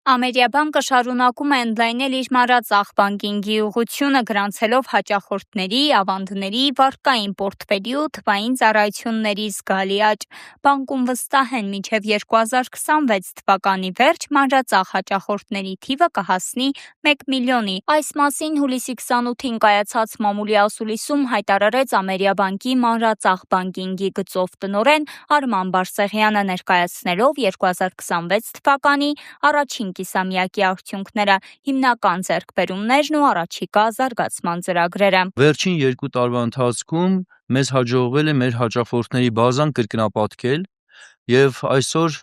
Ամերիաբանկը շարունակում է ընդլայնել իր մանրածախ բանկինգի ուղղությունը, գրանցելով հաճախորդների, ավանդների, վարկային պորտֆելի ու թվային ծառայությունների զգալի աճ։ Բանկում վստահ են, մինչև 2026 թվականի վերջ մանրածախ հաճախորդների թիվը կհասնի 1 միլիոնի։ Այս մասին հուլիսի 28-ին կայացած մամուլի ասուլիսում հայտարարեց Ամերիաբանկի մանրածախ բանկինգի գծով տնօրեն Արման Բարսեղյանը, ներկայացնելով 2026 թվականի առաջին կիսամյակի արդյունքները, հիմնական ձեռքբերումներն ու առաջիկա զարգացման ծրագրերը։ Վերջին 2 տարվա ընթացքում մեզ հաջողվել է մեր հաճախորդների բազան կրկնապատկել եւ այսօր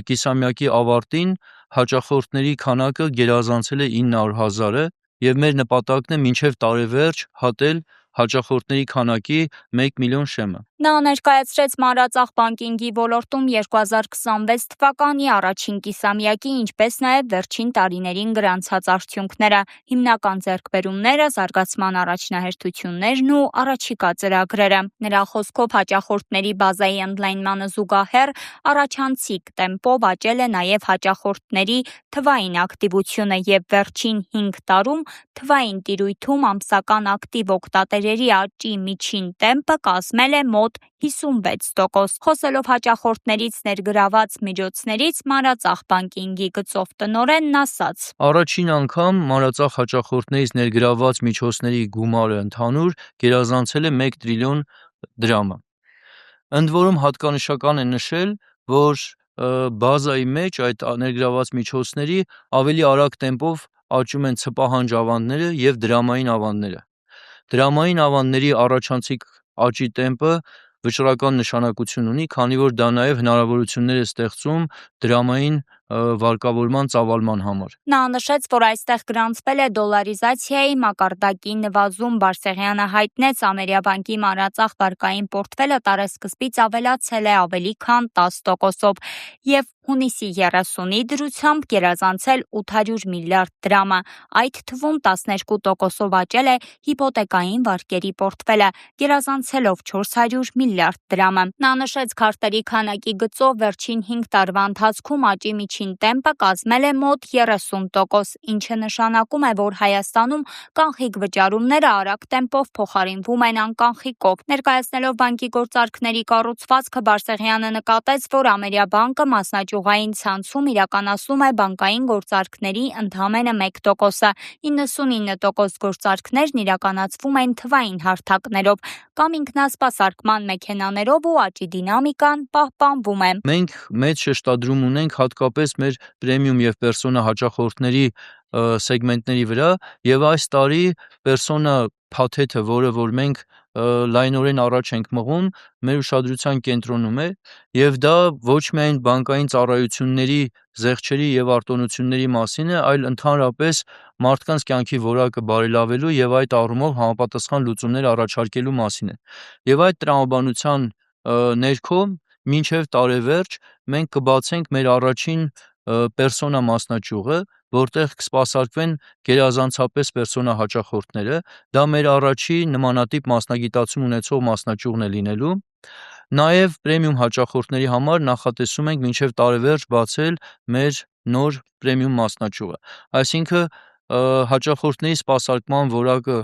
կիսամյակի ավարտին հաճախորդների քանակը գերազանցել է 900,000-ը եւ մեր նպատակն է մինչեւ տարեվերջ հատել հաճախորդների քանակի 1 միլիոն շեմը։ Նա ներկայացրեց մանրածախ բանկինգի ոլորտում 2026 թվականի առաջին կիսամյակի, ինչպես նաև վերջին տարիներին գրանցած արդյունքները, հիմնական ձեռքբերումները, զարգացման առաջնահերթություններն ու առաջիկա ծրագրերը։ Նրա խոսքով հաճախորդների բազայի ընդլայնմանը զուգահեռ առաջանցիկ տեմպով աճել է նաև հաճախորդների թվային ակտիվությունը եւ վերջին 5 տարում թվային տիրույթում ամսական ակտիվ օգտատերերի աճի միջին տեմպը կազմել է մոտ 56%։ Խոսելով հաճախորդներից ներգրաված միջոցներից, մանրածախ բանկինգի գծով տնօրենն ասաց. Առաջին անգամ մանրածախ հաճախորդներից ներգրաված միջոցների գումարը ընդհանուր գերազանցել է 1 տրիլիոն դրամը։ Ընդ որում հատկանշական է նշել, որ բազայի մեջ այդ ներգրաված միջոցների ավելի արագ տեմպով աճում են ցպահանջ ավանդները եւ դրամային ավանդները։ Դրամային ավանդների առաջանցիկ աճի տեմպը վճռական նշանակություն ունի, քանի որ դա նաև հնարավորություններ է ստեղծում դրամային վարկավորման ծավալման համար։ Նա նշեց, որ այստեղ գրանցվել է դոլարիզացիայի մակարդակի նվազում։ Բարսեղյանը հայտնեց, Ամերիաբանկի մանրածախ վարկային պորտֆելը տարեսկզբից ավելացել է ավելի քան 10%-ով եւ հունիսի 30-ի դրությամբ գերազանցել 800 միլիարդ դրամը։ Այդ թվում 12%-ով աճել է հիփոթեկային վարկերի պորտֆելը, գերազանցելով 400 միլիարդ դրամը։ Նա նշեց, քարտերի քանակի գծով վերջին 5 տարվա ընթացքում աճի միջին տեմպը կազմել է մոտ 30%, ինչը նշանակում է, որ Հայաստանում կանխիկ վճարումները արագ տեմպով փոխարինվում են անկանխիկով։ Ներկայացնելով բանկի գործարքների կառուցվածքը, Բարսեղյանը նկատեց, որ Ամերիաբանկը մասնաճյուղային ցանցում իրականացնում է բանկային գործարքների ընդամենը 1%-ը, 99% գործարքներն իրականացվում են թվային հարթակներով կամ ինքնասպասարկման մեքենաներով ու աճի դինամիկան պահպանվում է։ Մենք մեծ շեշտադրում ունենք հատկապես մեր պրեմիում եւ պերսոնա հաճախորդների սեգմենտների վրա եւ այս տարի պերսոնա փաթեթը, որ մենք լայնորեն առաջ ենք մղում, մեր ուշադրության կենտրոնում է եւ դա ոչ միայն բանկային ծառայությունների զեղչերի եւ արտոնությունների մասին է, այլ ընդհանրապես մարդկանց կյանքի որակը բարելավելու եւ այդ առումով համապատասխան լուծումներ առաջարկելու մասին է։ Եվ այդ տրամաբանության ներքո մինչև տարեվերջ մենք կբացենք մեր առաջին պերսոնա մասնաճյուղը, որտեղ կսպասարկվեն գերազանցապես պերսոնա հաճախորդները, դա մեր առաջին նմանատիպ մասնագիտացում ունեցող մասնաճյուղն է լինելու։ Նաև պրեմիում հաճախորդների համար նախատեսում ենք մինչև տարեվերջ բացել մեր նոր պրեմիում մասնաճյուղը։ Այսինքն հաճախորդների սպասարկման որակը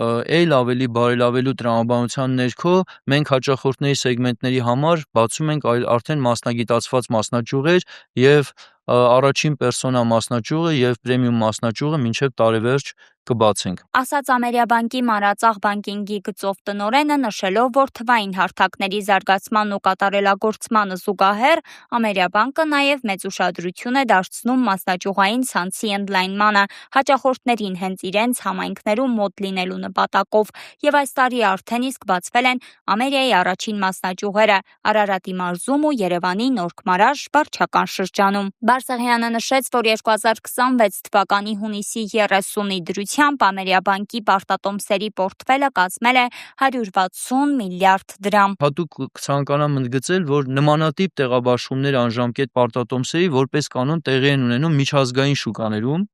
այլ ավելի բարելավելու տրամաբանության ներքո մենք հաճախորդների սեգմենտների համար բացում ենք արդեն մասնագիտացված մասնաճյուղեր եւ առաջին պերսոնա մասնաճյուղը եւ պրեմիում մասնաճյուղը մինչեւ տարեվերջ կբացենք։ Ասաց Ամերիաբանկի մանրածախ բանկինգի գծով տնօրենը, նշելով, որ թվային հարթակների զարգացմանն ու կատարելագործմանը զուգահեռ Ամերիաբանկը նաև մեծ ուշադրություն է դարձնում մասնաճյուղային ցանցի ընդլայնմանը, հաճախորդներին հենց իրենց համայնքներում մոտ լինելու նպատակով, եւ այս տարի արդեն իսկ բացվել են Ամերիկայի առաջին մասնաճյուղերը Արարատի մարզում ու Երևանի Նորք-Մարաշ վարչական շրջանում։ Բարսեղյանը նշեց, որ 2026 թվականի հունիսի 30-ի դրությամբ Ամերիաբանկի պարտատոմսերի պորտֆելը կազմել է 160 միլիարդ դրամ։ Հատուկ կցանկանամ ընդգծել, որ նմանատիպ տեղաբաշխումներ անժամկետ պարտատոմսերի որպես կանոն տեղի են ունենում միջազգային շուկաներում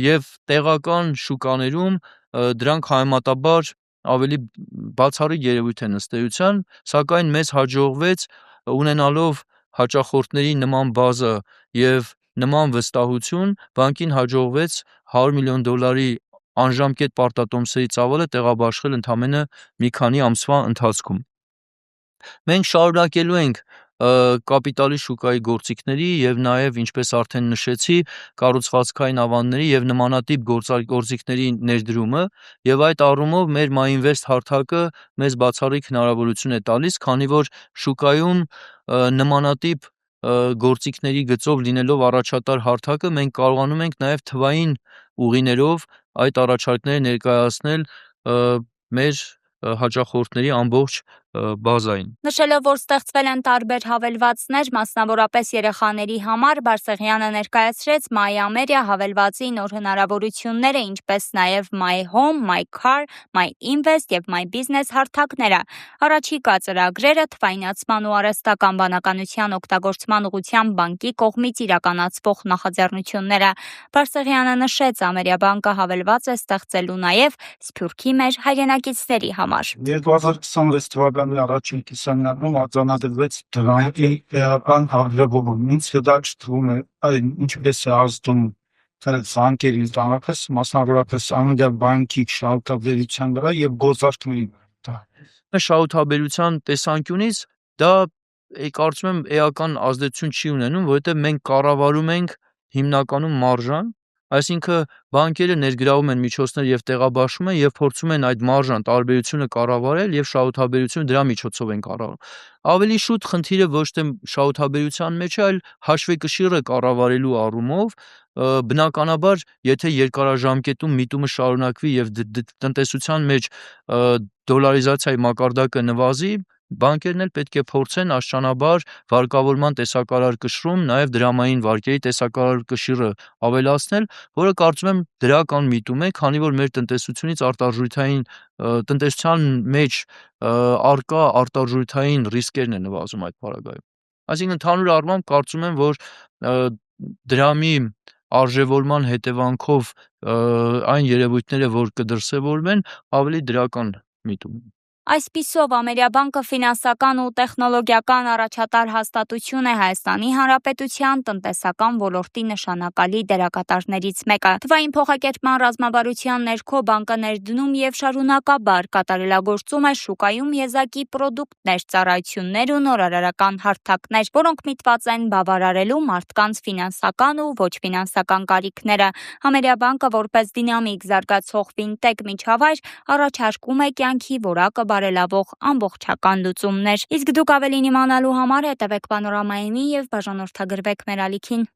եւ տեղական շուկաներում դրանք համեմատաբար ավելի բացառիկ երևույթ են ըստ էության, սակայն մեզ հաջողվեց ունենալով հաճախորդների նման բազա եւ նման վստահություն բանկին հաջողվեց $100 միլիոն անժամկետ պարտատոմսերի ծավալը տեղաբաշխել ընդամենը մի քանի ամսվա ընթացքում։ Մենք շարունակելու ենք կապիտալի շուկայի գործիքների եւ նաեւ, ինչպես արդեն նշեցի, կառուցվածքային ավանդների եւ նմանատիպ գործիքների ներդրումը եւ այդ առումով մեր MyInvest հարթակը մեզ բացառիկ հնարավորություն է տալիս, քանի որ շուկայում նմանատիպ գործիքների գծով լինելով առաջատար հարթակը մենք կարողանում ենք նաեւ թվային ուղիներով այդ առաջարկները ներկայացնել մեր հաճախորդների ամբողջ բազային։ Նշելով, որ ստեղծվել են տարբեր հավելվածներ, մասնավորապես երեխաների համար, Բարսեղյանը ներկայացրեց My Ameria հավելվածի նոր հնարավորությունները, ինչպես նաև My Home, My Car, My Invest եւ My Business հարթակները։ Առաջիկա ծրագրերը թվայնացման ու արհեստական բանականության օգտագործման ուղղությամբ բանկի կողմից իրականացվող նախաձեռնությունները։ Բարսեղյանը նշեց, Ամերիա բանկը հավելված է ստեղծելու նաև Սփյուռքի մեր հայրենակիցների համար։ 2026 թվականի առաջին կիսամյակում արձանագրվեց դրանքի էական հարյուրավորում։ Ինձ դա չթվում է, այն ինչպես է ազդում բանկերի տանախս, մասնավորապես Ամերիկյան բանկի շահութաբերության վրա եւ գործարքների վրա։ Շահութաբերության տեսանկյունից դա կարծում եմ էական ազդեցություն չի ունենում, որովհետեւ մենք կառավարում ենք հիմնականում մարժան, այսինքն բանկերը ներգրավում են միջոցներ եւ տեղաբաշխում են եւ փորձում են այդ մարժան տարբերությունը կառավարել եւ շահութաբերությունը դրա միջոցով են կառավարում։ Ավելի շուտ խնդիրը ոչ թե շահութաբերության մեջ է, այլ հաշվեկշիռը կառավարելու առումով, բնականաբար, եթե երկարաժամկետում միտումը շարունակվի եւ տնտեսության մեջ դոլարիզացիայի մակարդակը նվազի, բանկերն էլ պետք է փորձեն աստիճանաբար վարկավորման տեսակարար կշռում, նաև դրամային վարկերի տեսակարար կշիռը ավելացնել, որը կարծում եմ դրական միտում է, քանի որ մեր տնտեսությունից տնտեսության մեջ առկա արտարժութային ռիսկերն են նվազում այդ պարագայում։ Այսինքն ընդհանուր առմամբ կարծում եմ, որ դրամի արժևորման հետևանքով այն երևույթները, որ կդրսևորվեն, ավելի դրական միտում են։ Այսպիսով, Ամերիա բանկը ֆինանսական ու տեխնոլոգիական առաջատար հաստատություն է Հայաստանի Հանրապետության տնտեսական ոլորտի նշանակալի դերակատարներից մեկը։ Թվային փոխակերպման ռազմավարության ներքո բանկը ներդնում եւ շարունակաբար կատարելագործում է շուկայում եզակի պրոդուկտներ, ծառայություններ ու նորարարական հարթակներ, որոնք միտված են բավարարելու մարդկանց ֆինանսական ու ոչ ֆինանսական կարիքները։ Ամերիա բանկը որպես դինամիկ զարգացող ֆինտեկ միջավայր առաջարկում է կյանքի որակը բարելավող ամբողջական լուծումներ։ Իսկ դուք ավելին իմանալու համար հետևեք Պանորամայինի եւ բաժանորդագրվեք մեր ալիքին։